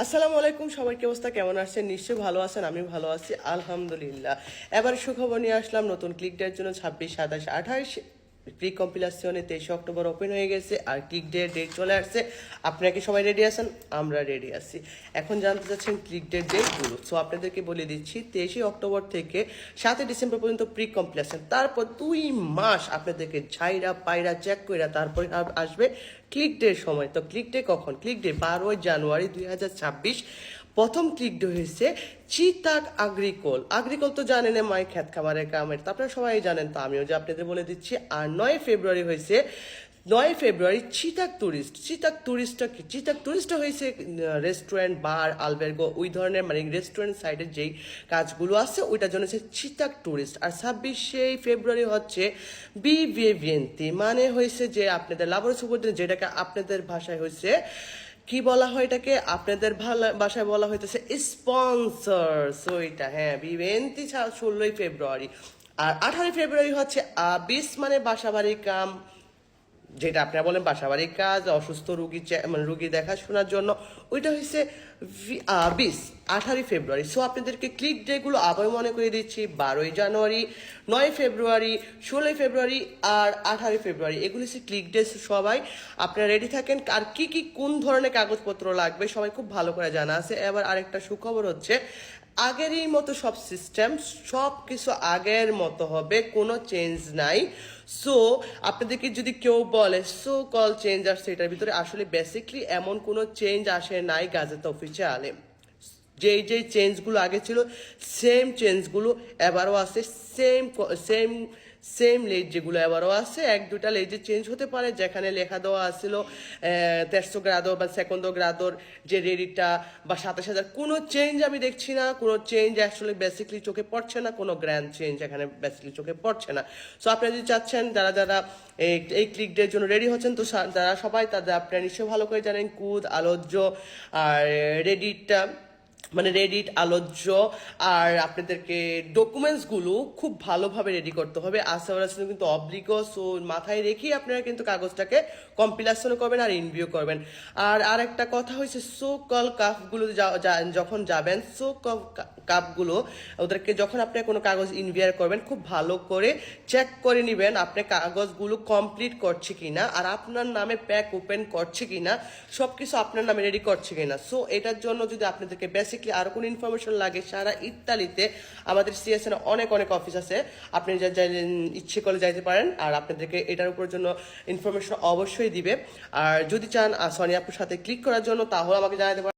আসসালামু আলাইকুম, সবাই কি অবস্থা, কেমন আছেন? নিশ্চয়ই ভালো আছেন, আমি ভালো আছি আলহামদুলিল্লাহ। এবার সুখবর নিয়ে আসলাম নতুন ক্লিক ডের জন্য। 26, 27, 28 প্রি কম্পিলাশনে 23 অক্টোবর ওপেন হয়ে গেছে আর ক্লিক ডে ডেট চলে আসছে। আপনারা কি সবাই রেডি আছেন? আমরা রেডি আছি। এখন জানতে চাচ্ছেন ক্লিক ডের ডেটগুলো, সো আপনাদেরকে বলে দিচ্ছি 23 অক্টোবর থেকে 7 ডিসেম্বর পর্যন্ত প্রি কম্পিলাশন। তারপর 2 মাস আপনাদেরকে ঝাইরা পায়রা চেক কইরা তারপরে আসবে ক্লিক ডের সময়। তো ক্লিক ডে কখন? ক্লিক ডে 12 জানুয়ারি 2026। প্রথম ক্লিক ডে হয়েছে চিতাক আগ্রিকোল। আগ্রিকোল তো জানেন মাই খ্যাত খাবারের কামের, তো আপনারা সবাই জানেন, তো আমিও যে আপনাদের বলে দিচ্ছি। আর 9 ফেব্রুয়ারি হয়েছে, 9 ফেব্রুয়ারি চিতাক টুরিস্ট। চিতাক টুরিস্টটা কি? চিতাক টুরিস্টটা হয়েছে রেস্টুরেন্ট, বার, আলবের্গো, ওই ধরনের মানে রেস্টুরেন্ট সাইডের যেই কাজগুলো আছে ওইটার জন্য হচ্ছে চিতাক টুরিস্ট। আর 26 ফেব্রুয়ারি হচ্ছে বিভিয়েন্তি, মানে হয়েছে যে আপনাদের লাবর সুবর্ণ, যেটাকে আপনাদের ভাষায় হয়েছে কি বলা হয়, এটাকে আপনাদের ভাষায় বলা হইতেছে স্পন্সর। সো এটা হ্যাঁ বিভেন্তি 16 ফেব্রুয়ারি। আর 18 ফেব্রুয়ারি হচ্ছে 20 মানে বাসা বাড়ির কাম, যেটা আপনারা বলেন বাসা বাড়ির কাজ, অসুস্থ রুগী মানে রুগী দেখাশোনার জন্য, ওইটা হচ্ছে 20 18 ফেব্রুয়ারি। সো আপনাদেরকে ক্লিক ডেগুলো আবার মনে করে দিচ্ছি: 12 জানুয়ারি, 9 ফেব্রুয়ারি, 16 ফেব্রুয়ারি আর 18 ফেব্রুয়ারি। এগুলো হচ্ছে ক্লিক ডে। সবাই আপনারা রেডি থাকেন। আর কি কি কোন ধরনের কাগজপত্র লাগবে সবাই খুব ভালো করে জানা আছে। এবার আরেকটা সুখবর হচ্ছে আগেরই মতো সব সিস্টেম, সব কিছু আগের মতো হবে, কোনো চেঞ্জ নাই। সো আপনাদেরকে যদি কেউ বলে সো কল চেঞ্জ আসছে এটার ভিতরে, আসলে বেসিকলি এমন কোনো চেঞ্জ আসে নাই গাজেট অফিসিয়ালে। যেই যেই চেঞ্জগুলো আগে ছিল সেম চেঞ্জগুলো এবারও আছে। সেম সেম সেম লেজ যেগুলো এবারও আছে, এক দুটা লেজে চেঞ্জ হতে পারে। যেখানে লেখা দেওয়া আসছিল 1300 গ্রাদর বা সেকন্ড গ্রাদর যে রেডিটা বা 27,000, কোনো চেঞ্জ আমি দেখছি না। কোনো চেঞ্জ আসলে বেসিকলি চোখে পড়ছে না, কোনো গ্র্যান্ড চেঞ্জ এখানে বেসিকলি চোখে পড়ছে না। সো আপনারা যদি চাচ্ছেন, যারা যারা এই ক্লিক ডের জন্য রেডি হচ্ছেন, তো যারা সবাই তাদের আপনারা নিশ্চয়ই ভালো করে জানেন কুদ, আলোচ্য আর রেডিটটা, মানে রেডিট, আলোচ্য। আর আপনাদেরকে ডকুমেন্টসগুলো খুব ভালোভাবে রেডি করতে হবে। আসলে কিন্তু অব্লিগো, সো মাথায় রেখেই আপনারা কিন্তু কাগজটাকে কম্পিলেশন করবেন আর ইনভিউ করবেন। আর আরেকটা কথা হয়েছে, সো কল কাপগুলো যখন যাবেন, সো কাপগুলো ওদেরকে যখন আপনি কোনো কাগজ ইনভিয়ার করবেন, খুব ভালো করে চেক করে নেবেন আপনি কাগজগুলো কমপ্লিট করছে কিনা, আর আপনার নামে প্যাক ওপেন করছে কিনা, সব কিছু আপনার নামে রেডি করছে কিনা। সো এটার জন্য যদি আপনাদেরকে বেসিকলি আরো কোনো ইনফরমেশন লাগে, সারা ইত্যাদিতে আমাদের সিএসএন অনেক অনেক অফিস আছে, আপনি যা ইচ্ছে করে যাইতে পারেন। আর আপনাদেরকে এটার উপর জন্য ইনফরমেশন অবশ্যই দিবে। আর যদি চান সোনিয়া আপুর সাথে ক্লিক করার জন্য, তাহলে আমাকে জানাতে পারেন।